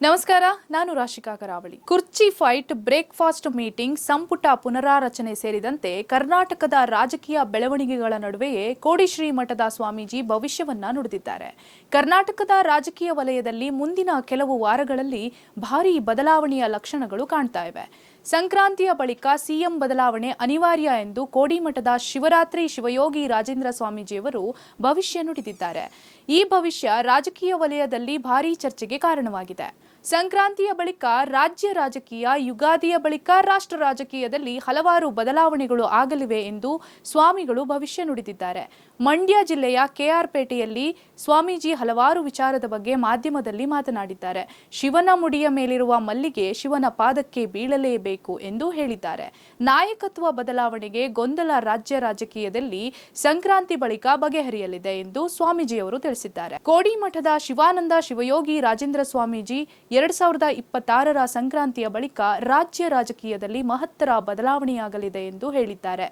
ನಮಸ್ಕಾರ, ನಾನು ರಾಶಿಕಾ ಕರಾವಳಿ. ಕುರ್ಚಿ ಫೈಟ್, ಬ್ರೇಕ್ಫಾಸ್ಟ್ ಮೀಟಿಂಗ್, ಸಂಪುಟ ಪುನರಾರಚನೆ ಸೇರಿದಂತೆ ಕರ್ನಾಟಕದ ರಾಜಕೀಯ ಬೆಳವಣಿಗೆಗಳ ನಡುವೆಯೇ ಕೋಡಿಶ್ರೀ ಮಠದ ಸ್ವಾಮೀಜಿ ಭವಿಷ್ಯವನ್ನ ನುಡಿದಿದ್ದಾರೆ. ಕರ್ನಾಟಕದ ರಾಜಕೀಯ ವಲಯದಲ್ಲಿ ಮುಂದಿನ ಕೆಲವು ವಾರಗಳಲ್ಲಿ ಭಾರೀ ಬದಲಾವಣೆಯ ಲಕ್ಷಣಗಳು ಕಾಣ್ತಾ ಇವೆ. ಸಂಕ್ರಾಂತಿಯ ಬಳಿಕ ಸಿಎಂ ಬದಲಾವಣೆ ಅನಿವಾರ್ಯ ಎಂದು ಕೋಡಿಮಠದ ಶಿವರಾತ್ರಿ ಶಿವಯೋಗಿ ರಾಜೇಂದ್ರ ಸ್ವಾಮೀಜಿಯವರು ಭವಿಷ್ಯ ನುಡಿದಿದ್ದಾರೆ. ಈ ಭವಿಷ್ಯ ರಾಜಕೀಯ ವಲಯದಲ್ಲಿ ಭಾರೀ ಚರ್ಚೆಗೆ ಕಾರಣವಾಗಿದೆ. ಸಂಕ್ರಾಂತಿಯ ಬಳಿಕ ರಾಜ್ಯ ರಾಜಕೀಯ, ಯುಗಾದಿಯ ಬಳಿಕ ರಾಷ್ಟ್ರ ರಾಜಕೀಯದಲ್ಲಿ ಹಲವಾರು ಬದಲಾವಣೆಗಳು ಆಗಲಿವೆ ಎಂದು ಸ್ವಾಮಿಗಳು ಭವಿಷ್ಯ ನುಡಿದಿದ್ದಾರೆ. ಮಂಡ್ಯ ಜಿಲ್ಲೆಯ ಕೆಆರ್ಪೇಟೆಯಲ್ಲಿ ಸ್ವಾಮೀಜಿ ಹಲವಾರು ವಿಚಾರದ ಬಗ್ಗೆ ಮಾಧ್ಯಮದಲ್ಲಿ ಮಾತನಾಡಿದ್ದಾರೆ. ಶಿವನ ಮುಡಿಯ ಮೇಲಿರುವ ಮಲ್ಲಿಗೆ ಶಿವನ ಪಾದಕ್ಕೆ ಬೀಳಲೇಬೇಕು ಎಂದು ಹೇಳಿದ್ದಾರೆ. ನಾಯಕತ್ವ ಬದಲಾವಣೆಗೆ ಗೊಂದಲ ರಾಜ್ಯ ರಾಜಕೀಯದಲ್ಲಿ ಸಂಕ್ರಾಂತಿ ಬಳಿಕ ಬಗೆಹರಿಯಲಿದೆ ಎಂದು ಸ್ವಾಮೀಜಿಯವರು ತಿಳಿಸಿದ್ದಾರೆ. ಕೋಡಿಮಠದ ಶಿವಾನಂದ ಶಿವಯೋಗಿ ರಾಜೇಂದ್ರ ಸ್ವಾಮೀಜಿ 2026ರ ಸಂಕ್ರಾಂತಿಯ ಬಳಿಕ ರಾಜ್ಯ ರಾಜಕೀಯದಲ್ಲಿ ಮಹತ್ತರ ಬದಲಾವಣೆಯಾಗಲಿದೆ ಎಂದು ಹೇಳಿದ್ದಾರೆ.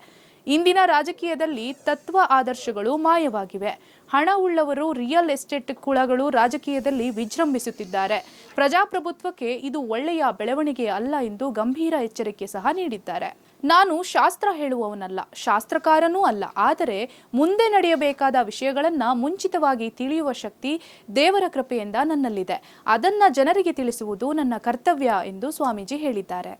ಇಂದಿನ ರಾಜಕೀಯದಲ್ಲಿ ತತ್ವ ಆದರ್ಶಗಳು ಮಾಯವಾಗಿವೆ. ಹಣ ಉಳ್ಳವರು, ರಿಯಲ್ ಎಸ್ಟೇಟ್ ಕುಳಗಳು ರಾಜಕೀಯದಲ್ಲಿ ವಿಜೃಂಭಿಸುತ್ತಿದ್ದಾರೆ. ಪ್ರಜಾಪ್ರಭುತ್ವಕ್ಕೆ ಇದು ಒಳ್ಳೆಯ ಬೆಳವಣಿಗೆ ಅಲ್ಲ ಎಂದು ಗಂಭೀರ ಎಚ್ಚರಿಕೆ ಸಹ ನೀಡಿದ್ದಾರೆ. ನಾನು ಶಾಸ್ತ್ರ ಹೇಳುವವನಲ್ಲ, ಶಾಸ್ತ್ರಕಾರನೂ ಅಲ್ಲ. ಆದರೆ ಮುಂದೆ ನಡೆಯಬೇಕಾದ ವಿಷಯಗಳನ್ನ ಮುಂಚಿತವಾಗಿ ತಿಳಿಯುವ ಶಕ್ತಿ ದೇವರ ಕೃಪೆಯಿಂದ ನನ್ನಲ್ಲಿದೆ. ಅದನ್ನ ಜನರಿಗೆ ತಿಳಿಸುವುದು ನನ್ನ ಕರ್ತವ್ಯ ಎಂದು ಸ್ವಾಮೀಜಿ ಹೇಳಿದ್ದಾರೆ.